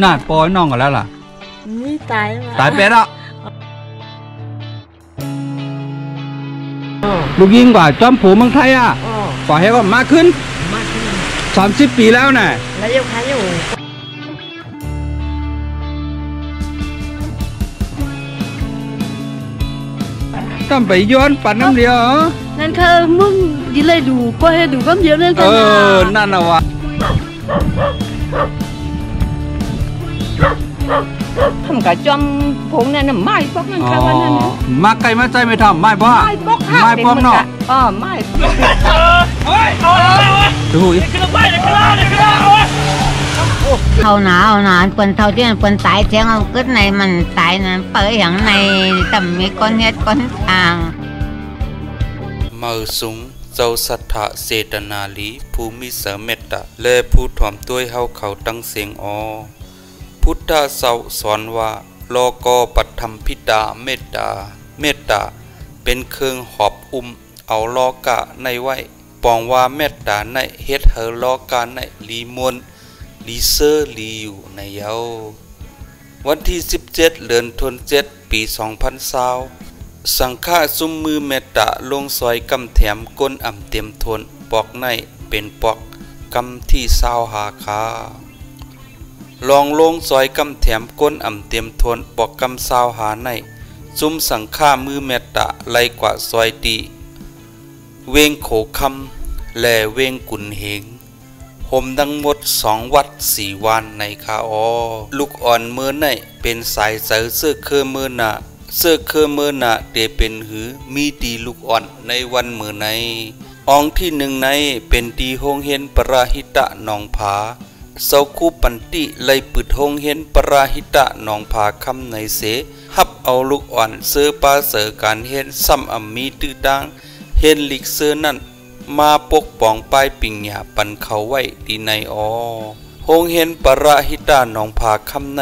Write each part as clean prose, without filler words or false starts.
น่าปอยน้องกันแล้วล่ะนี่ตายไปแล้วลูกยิงกว่าจอมผูเมืองไทยอ่ะก่อให้ก็มากขึ้น30 ปีแล้วน่ะแล้วยังขายอยู่ต้องไปย้อนปั่นน้ำเดียวนั่นคือมึงยิเลยดูก็ให้ดูก็เยอะนั่นก็นั่นน่ะวะทำกับจอมผงนั่นน่ะไม้พวกนั่นค่ะวันนั้นมาไกลมาใจไม่ทำไม้บ่ไม้พวกเนาะไม้ดูอีกเขาหนาวเปิ้นเท่าที่เปิ้นตายเสียงเอากึดในมันตายนั้นเปิดอย่างในต่ำมีก้อนเฮ็ดก้อนทางมือสูงเจ้าสัทธะเจตนาลีภูมิเสเมตตาและผู้ถ่อมตัวเฮาเขาตั้งเสียงพุทธเสาสอนว่าโลกปัตถมพิตาเมตตาเป็นเครื่องหอบเอาโลกะในไว้ปองว่าเมตตาในเฮ็ดเฮโลกะในลีมวลลีเซอร์ลีอยู่ในเยาวันที่17 เดือนธันวาคม ปี 2020สังฆาซุมมือเมตตาลงซอยกำแถมก้นอ่ำเต็มทนปอกในเป็นปอกกำที่20 หาคาลองลงซอยกำแถมก้นอ่ำเต็มทนปอกกำ20 หาในซุมสังฆามือเมตตาไล่กว่าซอยตีเวงโขคำและเวงกุนเหงผมทั้งหมด2 วัด 4 วันในคาลูกอ่อนเมื่อในเป็นสายเสื้อเคอเมื่อนาเตเป็นหือมีตีลูกอ่อนในวันเมื่อในองที่1ในเป็นตีโฮงเฮียนปราหิตะหนองผาเสาคูปันติไล่ปึดโฮงเฮียนปราหิตะหนองผาคำในเสฮับเอาลูกอ่อนเสื้อปาเสือการเฮียนซ้ำมีตื้อดังเฮียนลิกเสื้อนั่นมาปกป้องป้ายปิ่งหยาปันเขาไว้ดีในโฮงเฮียนปราหิตะหนองผาคำใน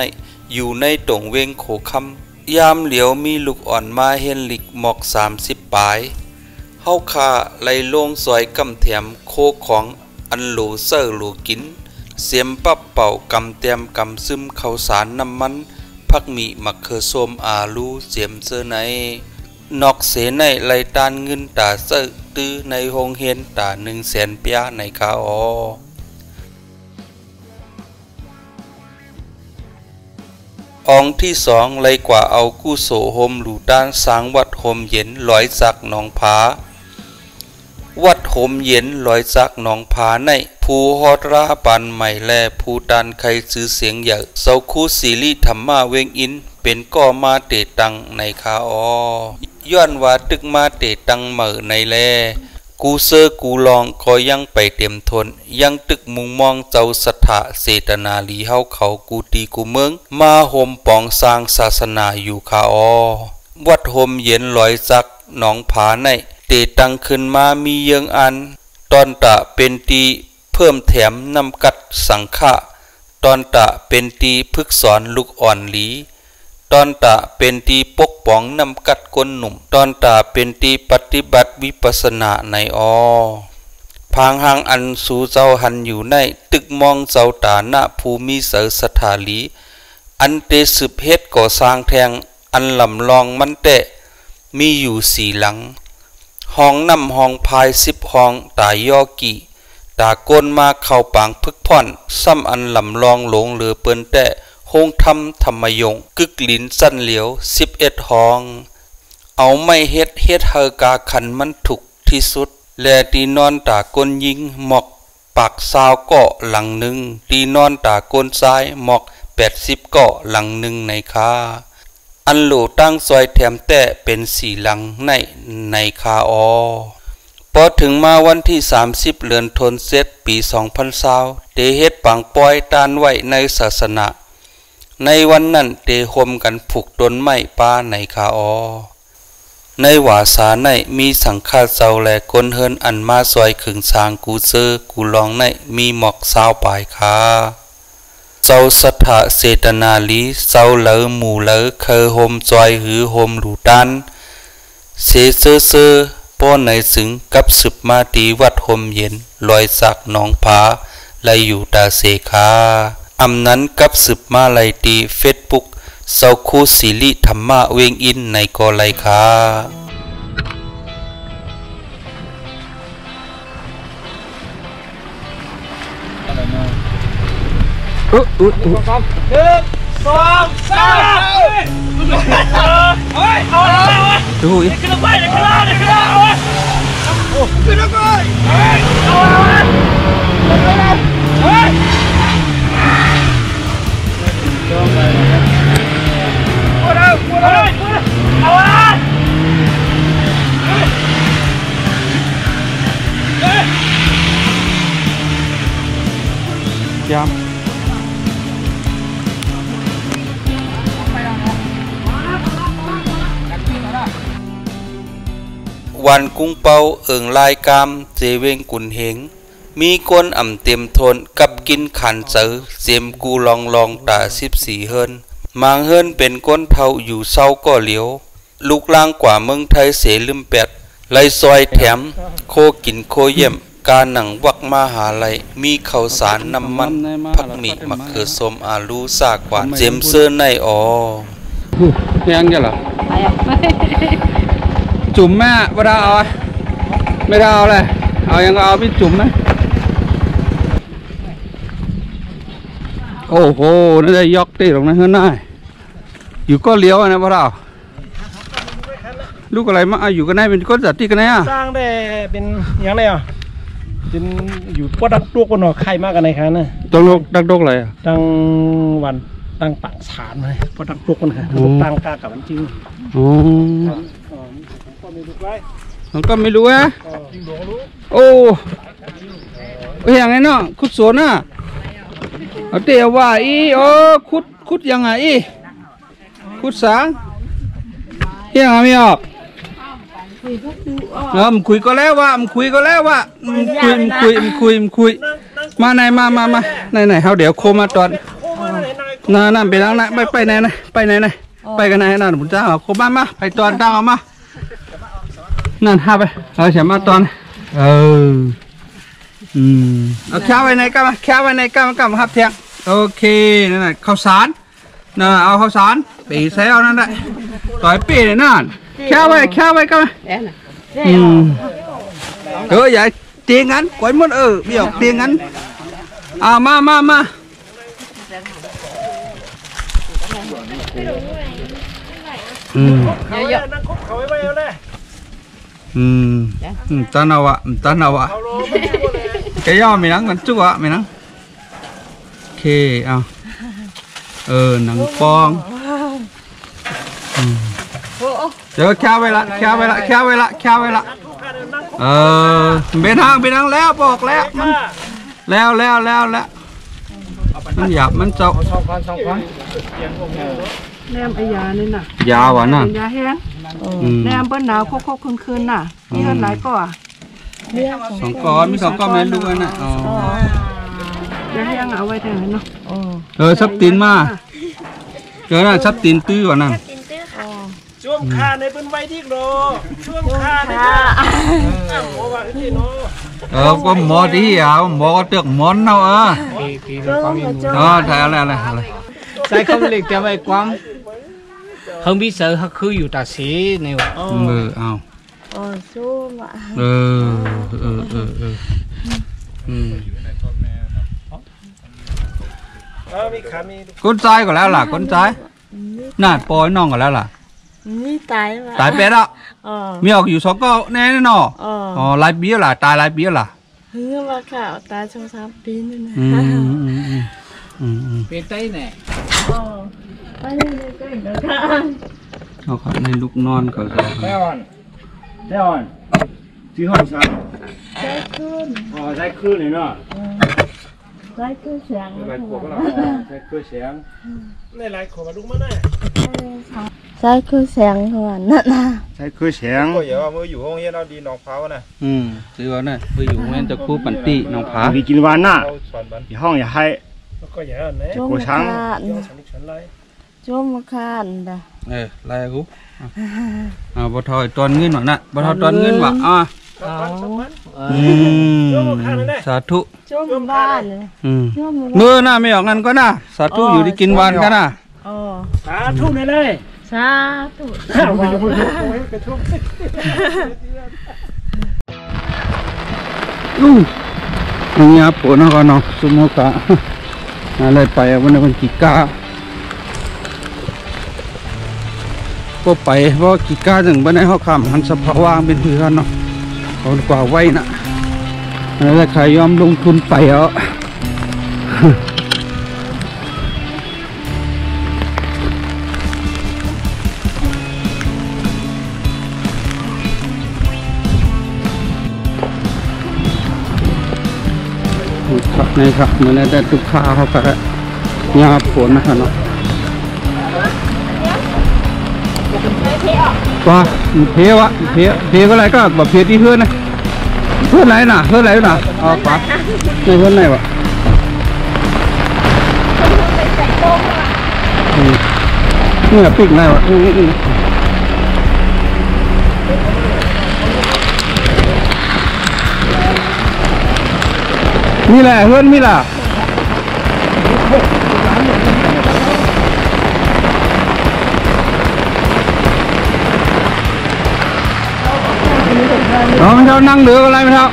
อยู่ในตรงเวงโขคำยามเหลียวมีลูกอ่อนมาเฮียนลิกหมอก30 ปลายเฮาคาไล่ลงซอยกำแถมโคของอันโหลเซอร์โหลกินเสียมปับเป่ากำเตียมกำซึมข้าวสารน้ำมันผักมีมะเขือส้มอาลูเสียมเสื้อในนอกเสในไล่ตานเงินตาเซอร์ตื้อในโฮงเฮียนตา100,000 เปียในคาองที่2เลยกว่าเอากู้โสโฮมหลูด้านสร้างวัดโฮมเย็นลอยจากหนองผาวัดโฮมเย็นลอยจากหนองผาในภูฮอดราปันใหม่แลภูตานใครซื้อเสียงใหญ่เสาคูศิริธรรมาเวงอินเป็นก่อมาเตตังในคาย้อนว่าตึกมาเตตังเหม่อในแลกูเซอกูลองก็ยังไปเต็มทนยังตึกมุงมองเจ้าสัทธะเจตนาลีเฮาเขากูตีกูเมืองมาโฮมปองสร้างศาสนาอยู่คาวัดโฮมเย็นลอยจักหนองผาในเตตังขึ้นมามีเยิงอันตอนตะเป็นตีเพิ่มแถมนำกัดสังฆะตอนตะเป็นตีพึกสอนลูกอ่อนหลีตอนตะเป็นตีปกป้องนำกัดก้นหนุ่มตอนตะเป็นตีปฏิบัติวิปัสสนาในพางหางอันสู่เจ้าหันอยู่ในตึกมองเจ้าตาณภูมิเสสถาลีอันเตสืบเฮ็ดก่อสร้างแทงอันลำลองมันเตะมีอยู่4 หลังห้องน้ำห้องพาย10 ห้องตายอกีตาก้นมาเข้าปางพึกพ่อนซ้ำอันลำลองหลงเหลือเปิ้นแต่โฮงธรรมยงกึกลิ้นสั้นเหลียว11 ห้องเอาไม่เฮ็ดเฮอกาขันมันถูกที่สุดแลตีนอนตาก้นยิงหมอกปาก20 เกาะหลังหนึ่งตีนอนตาก้นซ้ายหมอก80 เกาะหลังหนึ่งในคาอันโหลตั้งซอยแถมแต่เป็น4 หลังในคาพอถึงมาวันที่30 เดือนธันวาคม ปี 2020เตเฮ็ดปังปอยตานไว้ในศาสนาในวันนั้นเตโฮมกันผูกต้นไม้ป่าในคาในหวาสาในมีสังฆาเจ้าและคนเฮินอันมาซอยขึงสางกูเซอกูลองในมีหมอก20 ปลายคาเจ้าสัทธะเจตนาลีเจ้าเหลอหมู่เหลอเคอโฮมจอยหือโฮมหลูตันเสเซอป้อในสึงกับสืบมาตีวัดโฮมเย็นลอยจากหนองผาไลอยู่ตาเสคา อำนั้นกับสืบมาไลตีเฟซบุ๊กเซาคูสิริธรรมะเวงอินในกอไลค่ะดูอีกยามวันกุ้งเปาเอิงลายกามเจเวงกุนเฮงมีก้นอ่ำเต็มทนกับกินขันเจอเจมกูลองตา14เฮินมางเฮินเป็นก้นเท่าอยู่เศร้าก็เหลียวลูกล่างกว่าเมืองไทยเสลืมแปดไลซอยแถมโคกินโคเยี่ยมการหนังวักมาหาไลมีข้าวสารน้ำมันผักหมี่มะเขือส้มอาลูซากวานเจมเซอร์ในอ๋อยังจะเหรอจุ่มแม่ไม่ได้เอาไม่ได้เอาเลยเอายังก็เอาพี่จุ่มไหมโอ้โหนี่ได้ยกตีตรงนั้นเฮ้ยน่าอยู่ก็เลี้ยวนะพ่อเราลูกอะไรมาอยู่กันไหนเป็นก้นจัดที่กันไหนอ่ะสร้างได้เป็นอย่างไรอ่ะเป็นอยู่ปวดดักตัวกันหนอไข่มากกันไหนครับเนี่ยต้องดักดกอะไรอ่ะตั้งวันตั้งปักฐานเลยปวดดักตัวกันค่ะตั้งกากับมันจริงอ๋อมันก็ไม่รู้ฮะโอ้ยอย่างไงเนาะคุดสวนน่ะเอาเตียวว่าอีโอ้คุดยังไงอีคุดสางยังไงไม่ออกมันคุยก็แล้วว่ามันคุยมาไหนมาไหนเขาเดี๋ยวโคมาตอนนั่นไปแล้วนะไปไหนไปกันไหนนั่นผมจะเอาโคมาไปตอนตั้งเอามานั่นห้าไปเราจะมาตอนเอาแค่ไว้ในกันมาแค่ไว้ในกันครับเทียงโอเคนั่นแหละข้าวสารน่ะเอาข้าวสารปีใส่เอานั่นได้ต่อยปีเลยนั่นแค่ไว้กันมาอย่าเตียงงั้นกวนมันเบี้ยวเตียงงั้นมาtan nào ạ cái do mày nắng vẫn chút ạ mày nắng ok nắng pong chờ khao về lại bên hang leo bọc leoมันหยาบมันเจาะแนมไอ้ยานี่น่ะยาวอ่ะน่ะยาแห้งแนมเปิ้นหนาวโคกคืนน่ะมีเท่าไหร่ก็2 ก้อนมี2 ก้อนแม่ลูกน่ะอ๋อยาแห้งเอาไว้แทนเนาะซับตีนมาน่ะซับตีนตื้อว่ะนั่นช่วงคาในเป็นใบที่โลช่วงคาในหมอว่าที่โนก็หมอดีอ่ะหมอก็เตือกหมอนเนาะถ่ายอะไรใส่คำเล็กจะไปความkhông biết sợ họ khứอยู่ตาสีนี่วะเอาสู้มาcon trai của lão là con trai nè bồi non của lão là tái bé đó mi họcอยู่2 ก็แน่เนาะลายเบี้ยล่ะตายลายเบี้ยล่ะมาข่าวตาย2-3 ปีนี่นะเป็นไต้แน่ไปเลยก็เดี๋ยวค่ะเอาครับในลูกนอนก่อนเลยได้อ่อนที่ห้องชั้นใช้คืนเลยเนาะใช้คืนเสียงใช้คืนเสียงในไลน์ขอมาลุกมาหน่อยใช้คืนเสียงเขาว่านั่นนะใช้คืนเสียงก็อย่าว่ามืออยู่ห้องเย็นเอาดีน้องพาวนะซื้อว่าน่ะมืออยู่ห้องเย็นจะคู่ปั่นตีน้องพาดีกินวันน่ะที่ห้องอย่าให้ก็อย่าเนยโกช้างช่วงมาคานด่ะไรกูบ่ทอยตอนเงินหวะน่ะบ่ทอยตอนเงินหวะ สาธุ ช่วงบ้านเลย เมื่อหน้าไม่ออกงั้นก็น่ะสาธุอยู่ที่กินวันกันน่ะ สาธุเลย สาธุ อันนี้ปวดนะก่อนเนาะสมมติอะไรไปวันนี้วันกี่ก้าก็ไปเพราะกี่ก้าถึงวันนี้เขาคำหันสภาวะเป็นเพื่อนเนาะเขากว่าไว้นะแล้วใครยอมลงทุนไปเอาครับนี่ครับมันได้ทุกข้าเขาก็ยาฝนนะครับเนาะว่าเพวะเพก็อะไรก็แบบเพที่เพื่อนนะเพื่อนไหนน่ะเพื่อนไหนน่ะอ๋อปะในเพื่อนไหนวะนี่ปิกไหนวะนี่แหละเพื่อนนี่ล่ะไม่เท่านั่งเดืออะไรไม่เท่า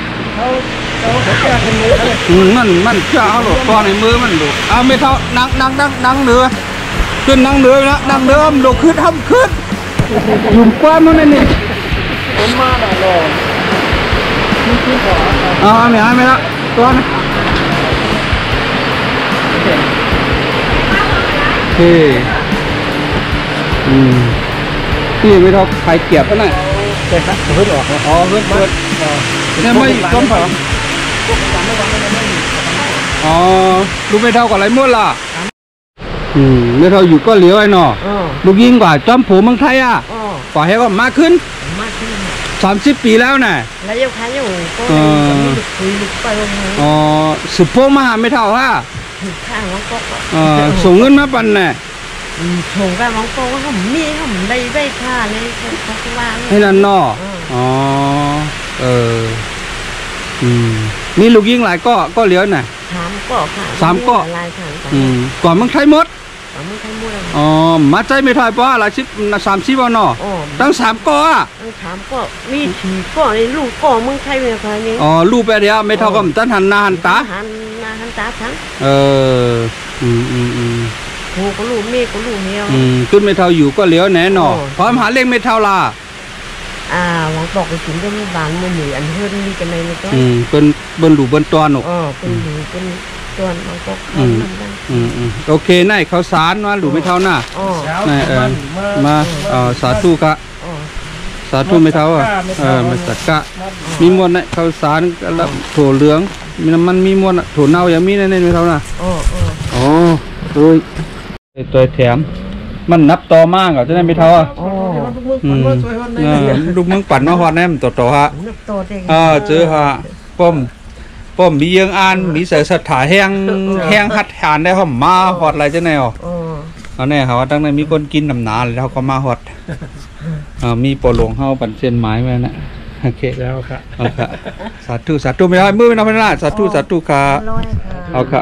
มันจะเอาหลดตอนในมือมันดูเอาไม่เท่านั่งเดือขึ้นนั่งเดือนะนั่งเดือมดูขึ้นทำขึ้นหยุ่มกว้านมันนี่ผมมาหน่อยรอไม่ละตัวนะที่ไม่เท่าใครเกียบก็น่ะใช่ครับเพิ่งออกอ๋อเพิ่งเนี่ยไม่ต้มเผาอ๋อลูกไม่เท่ากับไรมั่วล่ะไม่เท่าอยู่ก็เหลียวไอ้หนอลูกยิ่งกว่าจอมผูเมืองไทยอ่ะกว่าให้ก็มากขึ้น30 ปีแล้วน่ะแล้วยังขายอยู่ก็คุยไปอ๋อสืบพวกมาหาไม่เท่าฮะข้างน้องก๊กส่งเงินมาปันน่ะส่งไปน้องก๊กเขามีเขาได้ค่าเลยเขาว่าให้นั่นนอนี่ลูกยิ่งหลายก็เหลียวน่ะ3 ก็ค่ะ3 ก็ก่อนเมืองไทยหมดอ๋อมาใจไม่ถอยเพราะอะไร30วันเนาะตั้ง3 ก็อ่ะตั้ง3 ก็มี4 ก็ในลูกก็เมืองไทยเป็นอะไรนี่อ๋อลูกไปเดียวไม่เท่ากับตั้งหันหน้าหันตาทั้งโหก็ลูกเมฆก็ลูกเมียวขึ้นไม่เท่าอยู่ก็เหลียวแน่นอนพร้อมหาเลขไม่เท่าล่ะหวังบอกไปถึงก็มีบานมันหนีอันเพื่อนมีกันในนี้ก็เป็นบนหลูบนตัวหนูเป็นหลูเป็นตัวน้องก็โอเคน่ายเขาสารว่าหลูไม่เท่าหน้ามาสาธุกะสาธุไม่เท่ามาสักกะมีมวลน่ะเขาสารแล้วถั่วเหลืองมีน้ำมันมีมวลถั่วเน่าอย่างมีในไม่เท่าหน้าตัวแถมมันนับต่อมากอ่ะจะได้ไม่เท่าลูกมึงปั่นมาหอดแน่มต่อฮะเจอฮะป้อมมียังอ่านมีใส่สถาแห้งหัดหานได้หอมมาหอดอะไรจะแนวเอาแน่เขาตั้งแต่มีคนกินน้ำหนาเลยเขาก็มาหอดมีปอหลวงเข้าปั่นเส้นไม้ไว้นะโอเคแล้วครับสาธุไม่ได้มือไม่นับไม่ได้สาธุค่ะเอาค่ะ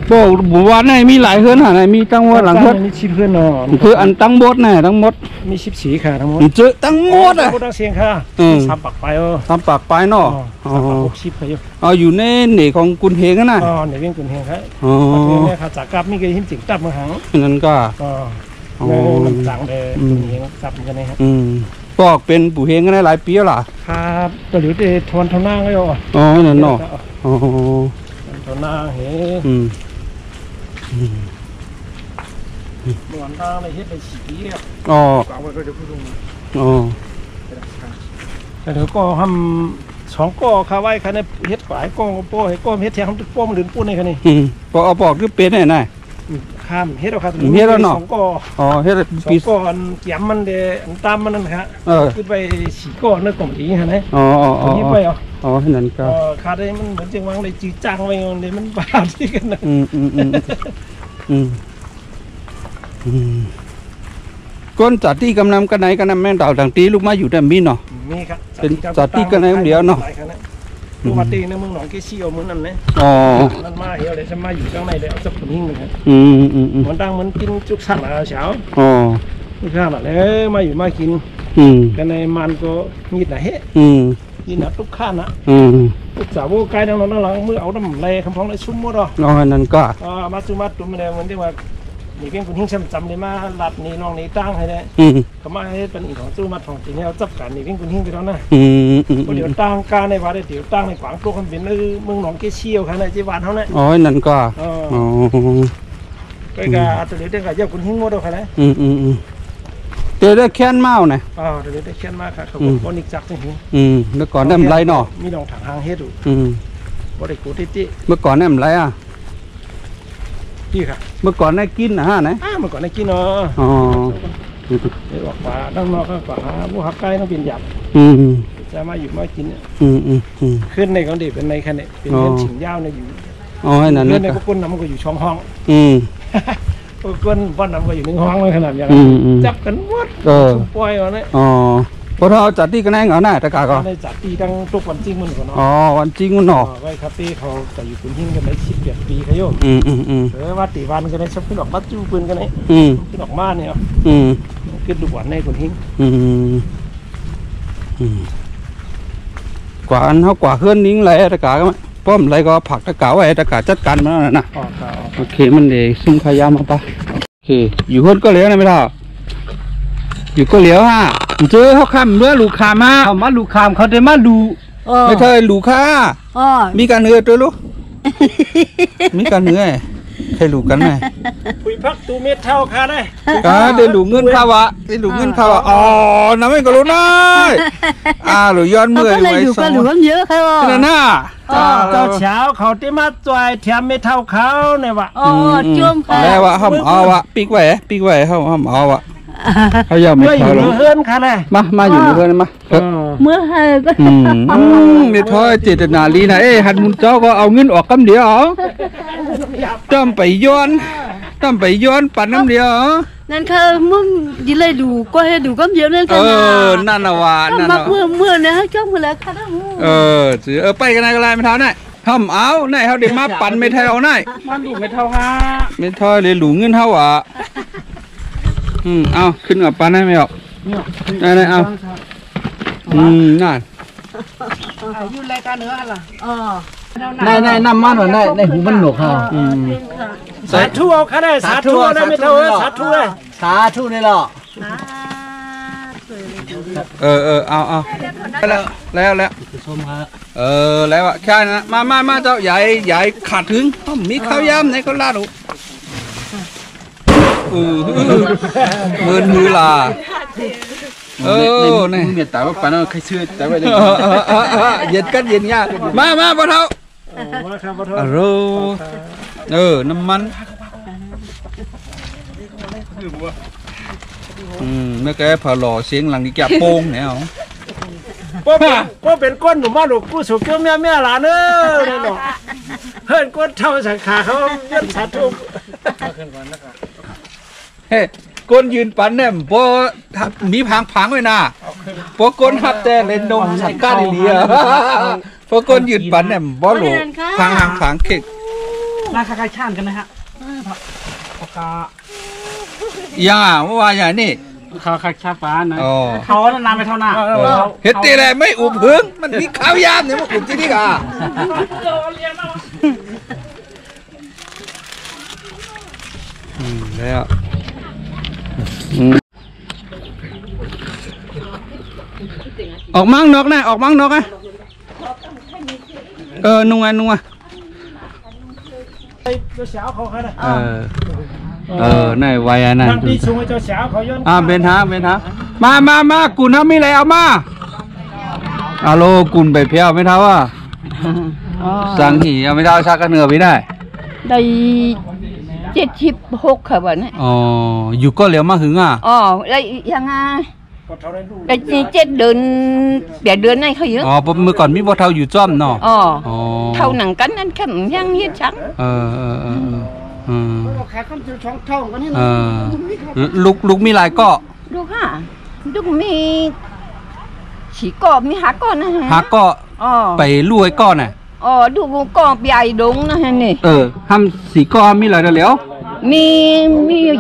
โอ้บัวนี่มีหลายเฮือนหาไหนมีตั้งหมดหลังเฮือนมี10 เฮือนเนาะคืออันตั้งหมดน่ะทั้งหมดมี14 ค่ะทั้งหมดเจอตั้งหมดอ่ะตั้งเสียงค่ะ3 ปากไป3 ปากไปเนาะ60ค่ะอยู่ในเหน่ของกุนเฮงน่ะในเวียงกุนเฮงครับเนี่ยค่ะจากกับมีกี่หิมจิ๋งตับมาหังนั่นก็น้ำจังเลยกุนเฮงตับกันนะครับก็เป็นปู่เฮงกันได้หลายปีแล้วล่ะครับตัวเหลือแต่ทวนเท่าหน้าก็อยู่นั่นเนาะเท่าหน้าเฮ้หลวนตาอะไรเฮ็ดไป4 ปีแล้วแต่เดี๋ยวก็ทำ2 ก็คาไว้คันนี้เฮ็ดฝ่ายก็โป้ให้ก็เฮ็ดแทงทำป้อมหรือปูนในคันนี้ก็เอาปอกคือเป็นไหนข้ามเฮ็ดเอาครับเฮ็ดแล้วเนาะเฮ็ดปี2 ก็เกี่ยมมันเดตามมันนั่นครับขึ้นไป4 ก็เนื้อกล่องอีฮะนะนี่ไปนั่นก็คาได้มันเหมือนจังหวะเลยจืดจังไว้เลยมันบาดที่กันนะก้นจัดที่กำนำกันไหนกันนำแม่งดาวต่างตีลูกมาอยู่แต่มีเนาะ มีครับ เป็นสาธิตกันในเดียวเนาะ ปกติในเมืองหนองเกซี่เอามือนั่นเลย อ๋อ นั่นมาเหี่ยวเลยจะมาอยู่ข้างในเลยเอาจับคนหิ้งเลยครับ มันตั้งมันกินจุกสั่งมาเช้า อ๋อ จุกสั่งมาแล้วมาอยู่มากินกันในมันก็มีดหนาเฮมีหนาทุกข้านะทุกสาวกายนั่งนั่งหลังมือเอาน้ำไรคำพ้องไรชุ่มหมดอ่ะ อ๋อนั่นก็ มาจุมาตุ้มเลยมันที่ว่านี่เพียงคนหิ้งจำเลยมาหลับนี่น้องนี่ตั้งให้ได้เขามาให้เป็นอีกของจุมาทองตีเนี่ยเอาจับกันนี่เพียงคนหิ้งไปแล้วนะเดี๋ยวตั้งการในวัดเดี๋ยวตั้งในขวางตัวคนเป็นเมืองหนองเกเชียวค่ะในจีวานเขาเนี่ย อ๋อนั่นก็อ๋อก็กะตัวเดี๋ยวได้กะเจ้าคนหิ้งหมดค่ะนะเดี๋ยวได้แค้นเมาเนี่ยเดี๋ยวได้แค้นมากค่ะเขาบอกนิกจักจริงเมื่อก่อนได้ไรเนาะมีน้องถังหางเฮ็ดอยู่บริกูติติเมื่อก่อนได้ไรอ่ะพี่ค่ะเมื่อก่อนได้กินนะฮะนะเมื่อก่อนได้กินเนาะอ๋อเดี๋ยวบอกว่าต้องนอกก็ป่าผู้หักใกล้ต้องเป็นหยับจะมาอยู่มากินเนี่ยขึ้นในของเด็กเป็นในคันเนี่ยเป็นเงินฉิงยาวในอยู่อ๋อนั่นเงินในพวกก้นน้ำก็อยู่ช่องห้องพวกก้นบ้านน้ำก็อยู่ในห้องเลยขนาดอย่างจับกันวัดปล่อยเอาเนี่ยอ๋อพอเราจัดที่กันแน่เหรอหน้าตะกาก็ได้จัดที่ทั้งทุกวันจริงมันก่อนเนาะวันจริงมันเนาะไว้คาเฟ่เขาจะอยู่ปืนหิ้งกันได้18 ปีเขาโยมว่าตีวันกันได้ชอบขึ้นออกบัดจูปืนกันได้ขึ้นออกมาเนี่ยขึ้นดูหวานในปืนหิ้งกว่าอันเขากว่าเคลื่อนนิ้งไรตะกาก็ป้อมไรก็ผักตะกาไว้ตะกาจัดการมันนั่นนะโอเคมันเดี๋ยวซุ่มขยามาปะโอเคอยู่คนก็เหลียวนะไม่เท่าอยู่ก็เหลียวฮะเจอเขาคำเมื่อลูกคามฮะเขามาลูกคามเขาได้มาดูไม่เคยลูกค้ามีการเหนื่อยตัวลูกมีการเหนื่อยใครลูกกันไหมคุยพักตูเม็ดเท่าค่ะได้ได้ลูกเงินข้าวะได้ลูกเงินข้าวะอ๋อน้ำไม่ก็รู้น้อยหรือย้อนเมื่อยไว้สองก็หลวมเยอะค่ะนั่นน่ะเจ้าเช้าเขาได้มาจ่ายแถมเม็ดเท่าเขาเนี่ยวะจุ่มค่ะแล้ววะห้ามเอาวะปีกไว้ห้ามเอาวะเขายอมไม่พอหรอกเฮือนค่ะเลยมาอยู่เฮือนมาเมื่อให้ก็ไม่ท้อเจตนาลีนะหันมุนเจ้าก็เอาเงินออกกำเดียวต้มไปย้อนปั่นน้ำเดียวนั่นคือมึงยิ่งเลยดูก็ให้ดูก็เยอะนั่นคือนั่นน่ะว่านั่นน่ะเมื่อนะจ้องมือแล้วค่ะจือไปกันไหนก็ได้ไม่เท่าไหนห้ามเอาไหนเขาเดี๋ยวมาปั่นไม่เท่าไหนมันดูไม่เท่าฮะไม่เท่าเลยหลูเงินเท่าอ่ะเอาขึ้นกับปันได้ไหมอ่ะได้เอานั่นยืนรายการเนื้ออะไรได้น้ำมันหน่อยได้หูมันหนกฮะสาธุเอาค่ะได้สาธุได้ไม่เท่าสาธุเลยสาธุนี่หรอเอาแล้วแล้วแค่นั้นมาเจ้าใหญ่ขาดถึงมีข้าวยำไหนก็ลาดดูเงินมือลานี่เนี่ยแต่ว่าปานใครเชื่อแต่ว่าเย็นกันเย็นยากมาบ่เท่าน้ำมันเมื่อกี้พอหล่อเสียงหลังนี้แกโป่งเนี่ยก็เป็นก้นหนุ่มมาหลุกกู้สุกเจ้าเมียหลานเนอะเนาะเพื่อนก้นเท่าสังขาเขายันสาธุเฮ้ก้นยืนปันเนี่ยพอมีพังไว้นะพอก้นหับแต่เล่นนมสังกัดอีเลียพอก้นยืนปันเนี่ยบอหลูพังเข่งราคาใครช่างกันนะฮะราคาว่าอย่างนี้เขาคักชาฟ้านะเขานานไปเท่าหน้าเฮ็ดตีแลไม่อุบหึงมันมีข้าวยามเนี่ยมันอุบที่นี่ก่ะแล้วออกมั่งนกนะนุ่งไงเจ้าสาวเขาเนี่ยในวัยนั้นทำดีสูงให้เจ้าสาวเขาย้อนเป็นทางมากุนทำมีอะไรเอามาโลกุนไปเพียวไม่เท่าว่าสั่งหีเอาไม่เท่าชักกันเหนือไปได้76ค่ะวันนี้อยู่ก็เหลียวมาหึงแล้วยังไงได้7 เดือน8 เดือนนี่เขาเยอะเมื่อก่อนมีบ่เท่าอยู่จ้อมเนาะเท่าหนังกันนั่นแค่ยังเฮ็ดชังขายคำจุดช่องเท่ากันนี่ลูกมีหลายก็ลูกมี chỉ có mi há con này หาก็ไปลุยก้อนน่ะ đủ con bị đúng nè này ทำสีก้อมีอะไรเดี๋ยว mi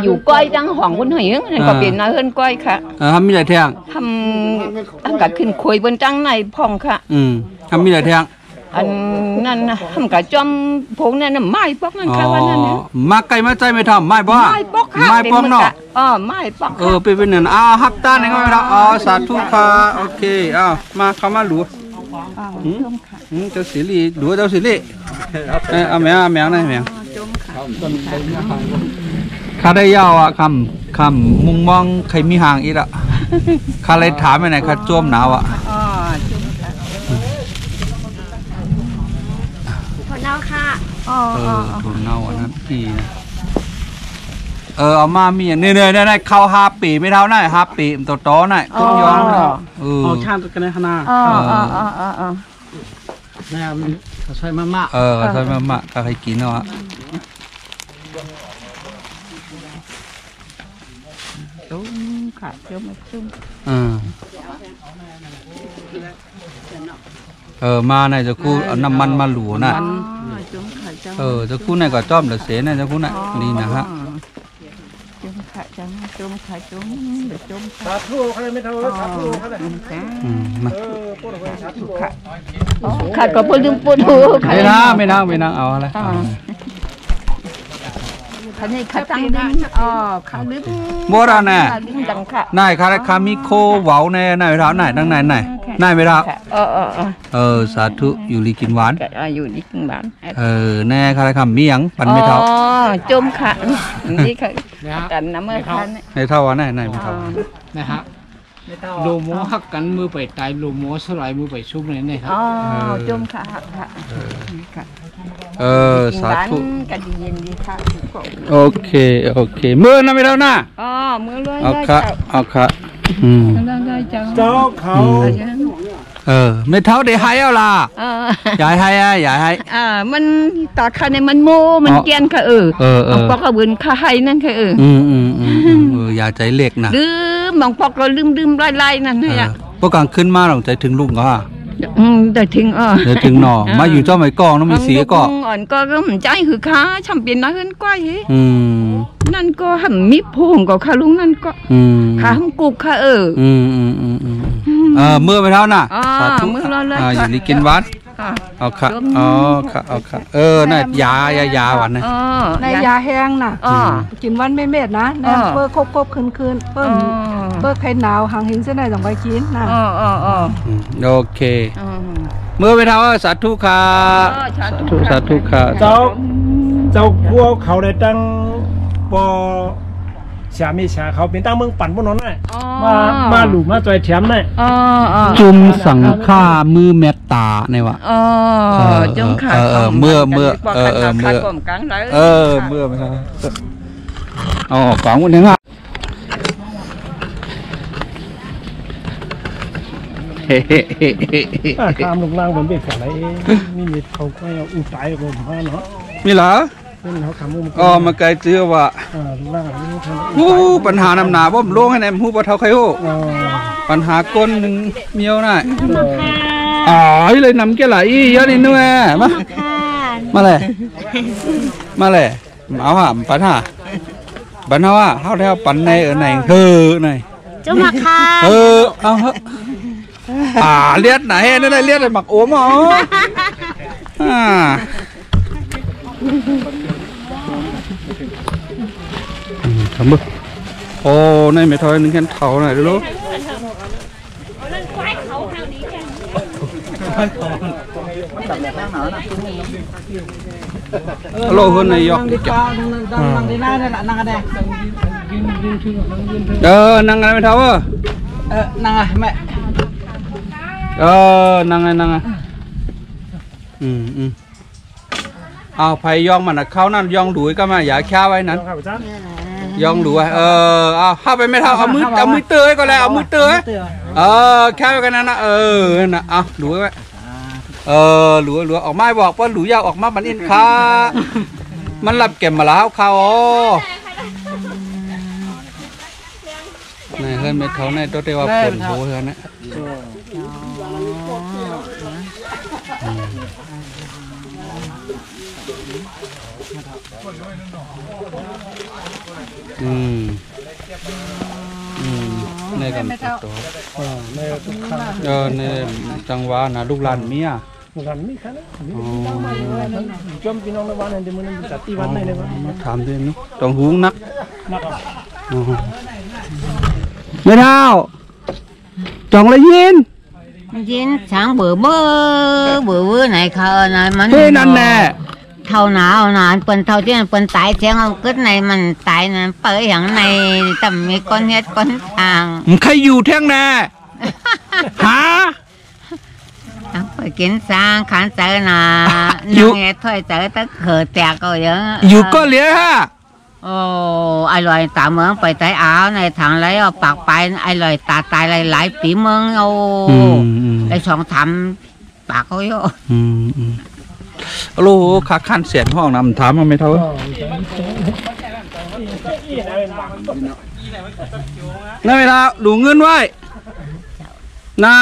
อยู่ก้อยดังห้องบนหิ้งก็เป็นน้อยเฮินก้อยค่ะ ทำมีอะไรแทง ทำกับขึ้นคุยบนจังในพองค่ะ ทำมีอะไรแทง อันนั้นนะทำกับจอมพงนั่นน่ะไม้ปอกนั่นค่ะวันนั้นนะ มาไกลมาใจไม่ทำไม้บ่ ไม้ปอกค่ะ ไม้ปอกเนาะ ไม้ปอก เป็นนั่นฮับตาในก็ไม่ทำสาธุค่ะโอเคมาเข้ามาหลูเจ้าสิริดูเจ้าสิริเอาแมวนะแมวข้าได้ยาวคำมุงมองใครมีหางอีกละข้าเลยถามไปไหนข้าจ้วมหนาวถั่วเน่าค่ะถั่วเน่าอันนั้นพี่นะเอามามีอย่างเนี่ยเข้า5 ปีไม่เท่าไหร่5 ปีมันโตๆหน่อยขึ้นย้อนเอาชาติกันในขนาดนี่มันเขาใช้มะเขาใช้มะก็ให้กินเนาะจุ้มค่ะจุ้มจุ้มมาในจะกู้เอาน้ำมันมาหลูน่ะจะกู้ในก็จ้อมเดือดเสน่ะจะกู้น่ะนี่นะฮะจุ้มค่ะจุ้มจุ้มค่ะจุ้มเดี๋ยวจุ้มสาธุเขาเลยไม่เท่าสาธุเขาเลยมาค่ะก็พูดลืมพูดหูไม่นั่งเอาอะไรคันนี้ข้าตั้งดิ้งข้าดึงโบราณน่ะนายข้ามีโคเว้าในนายไปเท้าไหนดังไหนนายไปเท้าสาธุอยู่ลีกินหวานอยู่ลีกินหวานแน่ข้ามีหยังปั่นไม่เท้าจมค่ะนี่ค่ะกันน้ำมือคันในเท้าว่าไหนไม่เท้านะครับโลโมหักกันมือไปตายโลโมสลายมือไปชุบเลยเนี่ยครับจมค่ะค่ะสาธุกันเย็นดีค่ะโอเคมือนะไม่เท่าหน้ามือเลยเอาค่ะเจ้าเขาไม่เท่าได้ให้เอาล่ะอย่าให้มันต่อค่ะในมันโมมันเกียนค่ะปอกกระเบือนค่ะให้นั่นค่ะอย่าใจเล็กนะลืมบางปอกก็ลืมไล่นั่นฮะพวกกลางขึ้นมาหลังใจถึงลุงก็ได้ถึงหนอมาอยู่เจ้าไม่กองต้องมีสีก็อ่อนก็มันใจคือค้าชำเป็นน้อยเกินกว่านั่นก็หั่นมีพงก็ค่ะลุงนั่นก็ขาหั่นกุกค่ะเมื่อไปเท่าน่ะสาธุอยู่นี่กินวัดเอาค่ะน่ะยาหวานนะในยาแห้งน่ะกินวันไม่เม็ดนะเปิดครบคืนเปิดไข่หนาวหางหินเส้นไหนต้องไปกินนะโอเคเมื่อไปเท่าสาธุค่ะสาธุค่ะเจ้าพวกเขาได้ตั้งปอชามีชาเขาเป็นตั้งเมืองปั่นบนนั้นน่ะมาหลุมมาจอยแถมน่ะจุมสังฆ่ามือเมตตาในวะจุมขาเมื่อไม่ครับฝังวันนึงอ่ะข้ามลงล่างบนเบ็ดอะไรนี่มีเขาก็เอาอุตายกับผมว่าเนาะมีเหรอมาไกลเจือว่าปัญหาน้ำหนาบ่มโล่งให้แนมหูปะเท่าใครโหปัญหาก้นหนึ่งเมียวน่ะเลยนำแก่ไหลเยอะนิดนึงมาเลยเอาหามปัญหาว่าเท่าปันในไหนไหนจุ๊มาค่ะเอาเลียดไหนนั่นเลียดหมักโอมทำมือโอ้ในไม่ทอยนึงแค่เท่าไหนดูลูกฮัลโหลคนนายกนั่งอะไรไม่เท่านั่งแม่นั่งเอาไผ่ย่องมันเข้านั่นย่องดุยก็มาอย่าแค่ไว้นั้นย่องดุยเอาเข้าไปไม่เท่าเอามือเตยก็แล้วเอามือเตยแค่ไว้กันนั้นนะนะเอาดุยไว้หลัวออกมาบอกว่าหลัวยาวออกมาบันอินค่ะมันหลับเก็บมาแล้วเขาในเฮือนเม็ดเขาในตัวเทวาผลโผล่เฮือนนะ ในกันตัวในทุกครั้งในจังหวะนะลูกหลานเมียลูกหลานมีค่ะจอมพี่น้องในวันนั้นเดี๋ยวมันจัดที่วันไหนเลยมาถามด้วยนี่ต้องหูนักไม่เท่าจองเลยยินช้างเบื่อเบื่อไหนเขาไหนมันเฮ้ยนั่นแน่เท่าหนาวหนานเปิ้นเท่าที่เปิ้นตายเสียงเอากึศในมันตายนั้นเปิดอย่างในแต่มีก้อนเฮ็ดก้อนทางใครอยู่แท่งแน่ฮะไปกินสร้างขันเจอน่ะนั่งเฮ็ดถ้วยเจอตะเขือแตกก็เยอะอยู่ก็เหลียฮะโอ้ไอลอยตาเมืองไปใต้อ้าวในทางไรเอาปากไปไอลอยตาตายหลายปีเมืองเอาไอสองทำปากเขาเยอะโลขาขั้นเสียนห้องน้ำถามมาไม่เท่านั่นเวลาดูเงินไว้น่า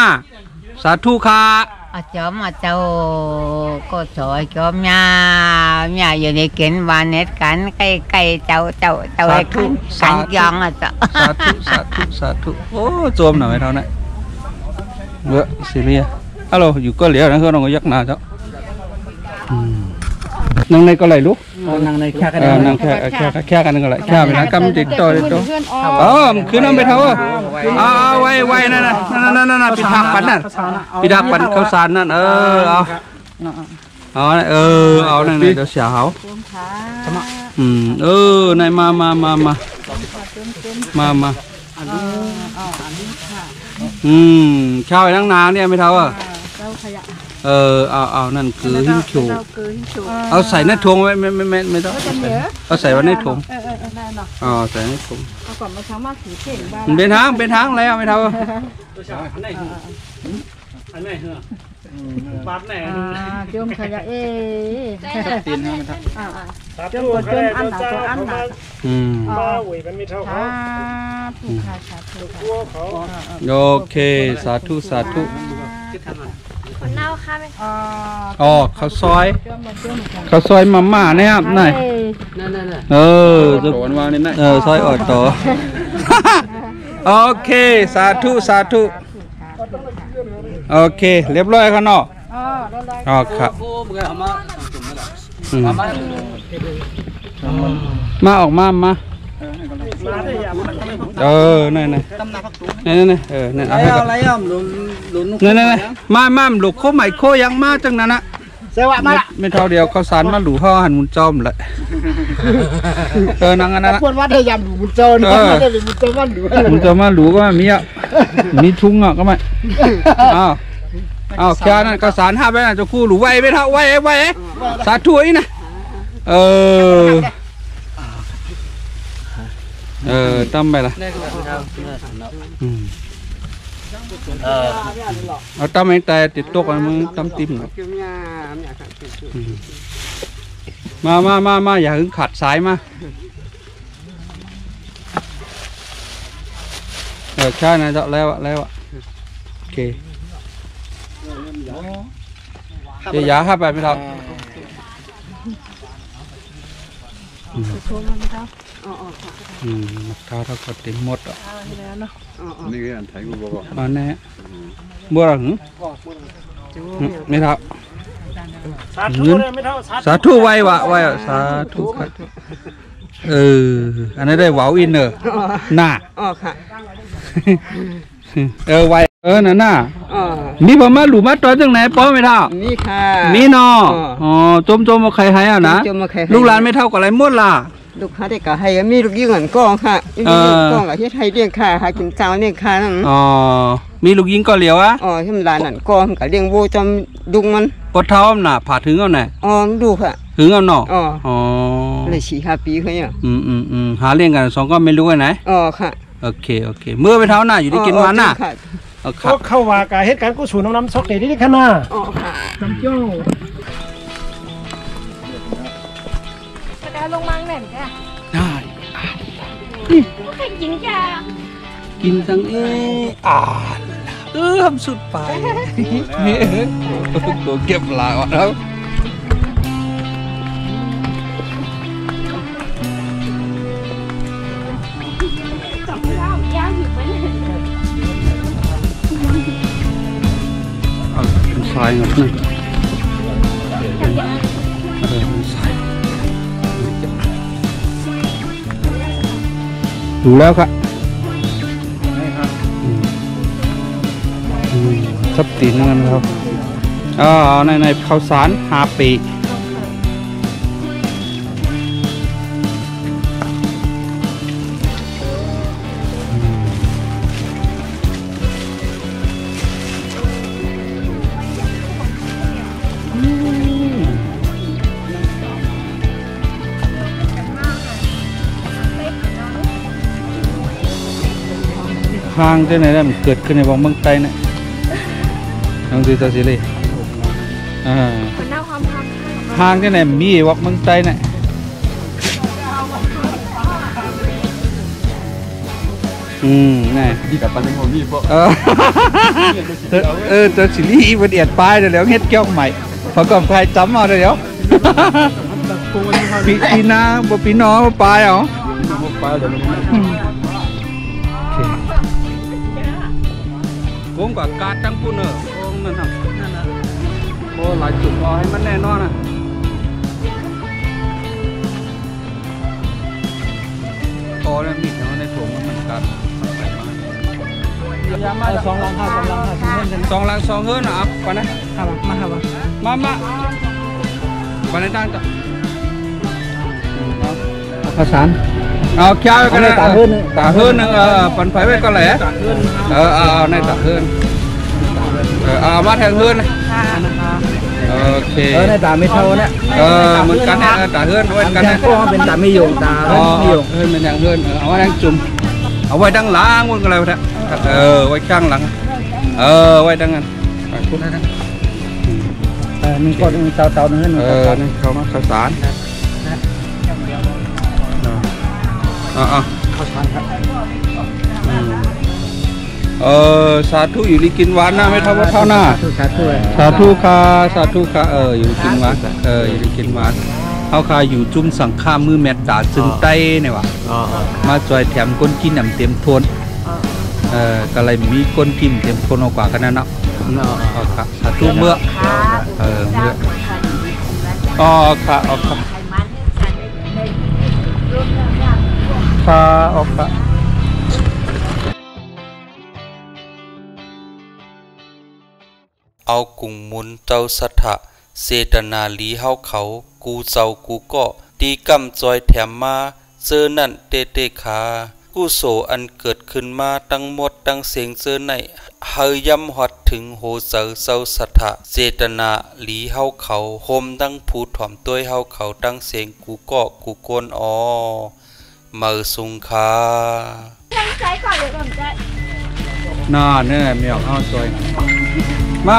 สาธุค่ะจอมเจ้าก็สวยจอมยาอยู่ในเกณฑ์วานเน็ตกันไก่เจ้ากันยองเจ้าสาธุโอ้โจมหน่อยเท่านั้นเวอซีเรียฮัลโหลอยู่ก็เหลียวนะเพื่อนน้องก็ยักหน้าเจ้านั่งในก็ไหลลุกนั่งในแค่กันนั่งแค่กันก็ไหลแค่ไปนะกำติดต่อเลยตัวคือน้ำไปเท่าไว้นั่นปิดทักปันนั่นปิดทักปันข้าวสารนั่นเอานั่นเดี๋ยวเสียเขานายมาข้าวไอ้นั่งนาเนี่ยไม่เท่าเอานั่นคือหิ้งโชว์เอาใส่ในถุงไว้ไม่ต้องเอาใส่ไว้ในถุงใส่ในถุงเป็นทางแล้วไม่เท่าบาดแน่จมขยะตีนให้มันทับจมอันหนาบ้าหวยมันไม่เท่าเขาโอเคสาธุคนเน่าค่ะไหมข้าวซอยมาม่าเนี่ยครับนายจะหวานๆนี่นะซอยอดต่อโอเคสาธุโอเคเรียบร้อยครับเนาะครับมาออกมานั่นอะไรนั่นมาหลุกโคใหม่โคยังมาจังนั้นนะเสียว่ามาไม่เท่าเดียวข้าวสารมาหลุห่อหันมุนจอมเลยนั่งอันนั้นปวดว่าได้ยำหลุมุนจอมมุนจอมมาหลุก็มีทุ่งอ่ะก็ไม่แค่นั้นข้าวสารห้าไปนะจะคู่หลุไว้ไม่เท่าไว้สาธุอีนะตั้มไปละเอาตั้มเองแต่ติดตกอะไรมึงตั้มติ่มมาอย่าหึงขัดสายมาใช่นะเจ้าแล้วโอเคเดี๋ยวยาห้าไปไม่ทันข้าวก็เต็มหมดอ่ะนี่ก็อันไทยกูบอกอันนี้บัวหงไม่ทับสาธุไว้สาธุอันนี้ได้ว้าวอินเนอร์น่าไว้นั่นน่ะมีประมาณหลุมมาตอนจังไหนป้อไม่เท่ามีค่ะมีนอจมมาใครให้อ่ะนะลูกหลานไม่เท่ากับอะไรหมดล่ะลูกค้าได้ก็ให้มีลูกยิงเหมือนกองค่ะมีกองกับที่ไทยเลี้ยงค่ะหากินเจ้าเลี้ยงค่ะนั่นมีลูกยิงก็เหลียวอ่ะที่มันหลานนั่นกองกับเลี้ยงโวจอมดุงมันปดเท้าหน่ะผ่าถึงเอาไหนดูค่ะถึงเอาหน่อเลย4-5 ปีเขาเนี่ยหาเลี้ยงกันสองก็ไม่รู้ไงไหนค่ะโอเคเมื่อไปเท้าหน้าอยู่ที่กินมันน่ะก็เข้าว่าการเหตุการณ์กู้สูน้ำซอกเด็ดที่ขนาดจำเจ้าลงมังแหน่จ้ะได้ใครกินจ้ะกินจัง ทำสุดไปตัวเก็บหลายวันแล้วเป็นทรายหมดเลยเป็นทรายดูแล้วครับทับตีนนั่นครับในข้าวสาร5 ปีทางที่ไหนได้มันเกิดขึ้นในวงเมืองใต้เนี่ยน้องซีตาซิลีทางที่ไหนมีวงเมืองใต้เนี่ยนี่ดีกับปันของพี่พวกตาซิลีวันเดียดปลายเดี๋ยวเฮ็ดแก้วใหม่พอก่อนใครจำเอาเดี๋ยวปีน้าบ่ปีน้องบ่ปลายเหรอผมกับการตั้งปุ่นเนอะโอ้นั่นน่ะโอ้หลายจุดรอให้มันแน่นอนนะพอแล้วมีดในถุงมันกัด2 ลัง 2 เฮือนนะปะนะมาปะนะตั้งต่อภาษาเอาแค่กันเลยตาเฮือนนึงปันไฟไว้ก็แหละเอาในตาเฮือนมาแทงเฮือนโอเคในตาไม่เท่าเนี่ยเหมือนกันเนี่ยตาเฮือนไว้กันเนี่ยก็เป็นตาไม่ยงตาไม่ยงเป็นอย่างเฮือนเอาไว้ดังจุ่มเอาไว้ดังหลังมันก็แล้วแท้ไว้ข้างหลังไว้ดังนั้นพูดได้นะนี่ก็เตาเนื้อนี่เขามาข้าวสารข้าวสารครับสาธุอยู่ลีกินหวานนะไม่เท่าว่าเท่าหน้าสาธุค่ะอยู่ลีกินหวานอยู่ลีกินหวานเขาคาอยู่จุ่มสังฆามือแมตตาจึงไต้เนี่ยวะมาจอยแถมก้นกินน้ำเต็มทนก็เลยมีก้นกินเต็มทนเอากว่ากันนั่นเนาะค่ะสาธุเมื่อเมื่อค่ะเอากุ่งมุนเจ้าสัทธะเสตนาลีเฮาเขากูเจ้ากูก็ตีกำจอยแถมมาเจอนั่นเตขากูโสอันเกิดขึ้นมาตั้งหมดตั้งเสียงเจอในเฮยย่ำฮอดถึงโหเจ้าสัทธะเจตนาลีเฮาเขาโฮมตั้งผู้ถ่อมตัวเฮาเขาตั้งเสียงกูก็กูโกนมือสุงคาน่าเนี่ยเมียวเอาสวยมา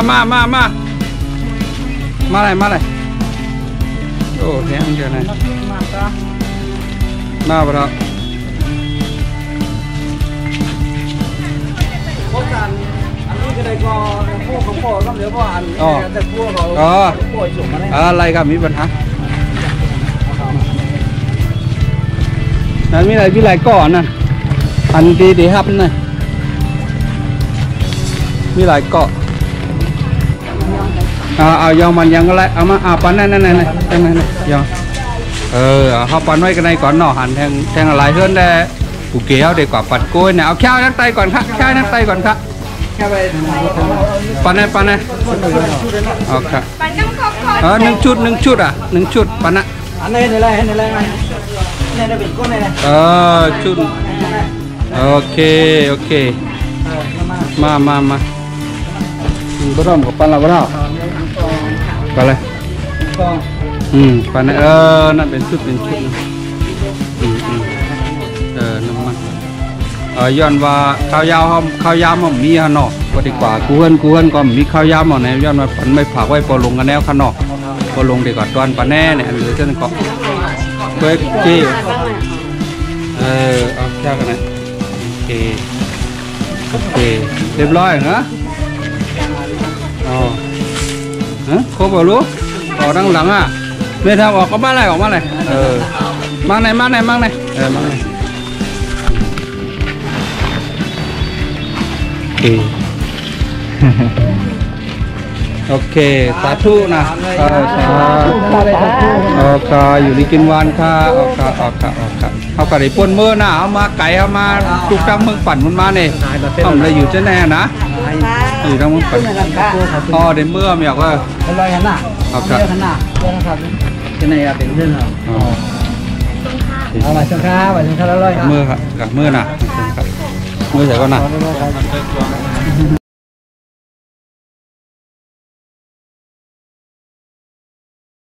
เลยโอ้แทงเดียวนะมาบ่ละพวกกันอันนี้ก็ได้ก็พวกของพ่อต้องเดี๋ยวพ่ออันแต่พวกเราป่วยจุกมาเลยอะไรครับมีปัญหานั่นมีอะไรก่อนน่ะอันดีครับน่ะมีหลายเกาะเอายองมันยังก็ไรเอามาปันนั่นยองเขาปันไว้กันในก่อนหน่อหันแทงอะไรเพื่อนได้กูเกี่ยวดีกว่าปัดกล้วยเนี่ยเอาแค่นักไตก่อนครับแค่นักไตก่อนครับปันเนี่ยโอเค1 ชุด1 ชุด1 ชุดปันนะอันนี้อะไรเนี่ยได้เป็นก้นเลยชุดโอเคมาบ่ต้องกับปันละบ่เท่าไปเลยปันนั่นเป็นชุดน้ำมันย้อนว่าข้าวยาวมันมีฮะเนาะก็ดีกว่ากูเฮิรนก็มีข้าวยาวมาเนี่ยย้อนว่าปันไม่ผักไว้พอลงกันแนวข้างนอกพอลงดีกว่าตอนปันแน่เนี่ยหรือเช่นก็เพื่อจี้เอาแค่กันนะโอเคเรียบร้อยนะ อ๋อฮะครบบ่รู้ออกดังหลังอ่ะไม่ทำออกก็มาเลยมาไหนมาไหนมาไหนมาไหนโอเคสาธุนะอยู่ดีกินวานค่ะออกค่ะเขาก็ได้ป้นเมื่อนะเอามาไก่เอามาทุกจังเมืองปั่นมันมาเนี่ยต้องเลยอยู่เจ้าแน่นะอยู่ทั้งเมืองปั่นอ๋อเดี๋ยวเมื่อไม่ออกว่าลอยขนาดออกค่ะขนาดเจ้าแน่เป็นเรื่องเอามาช่วงข้าวมาช่วงข้าวลอยเมื่อค่ะกับเมื่อน่ะเมื่อใส่ก็น่ะ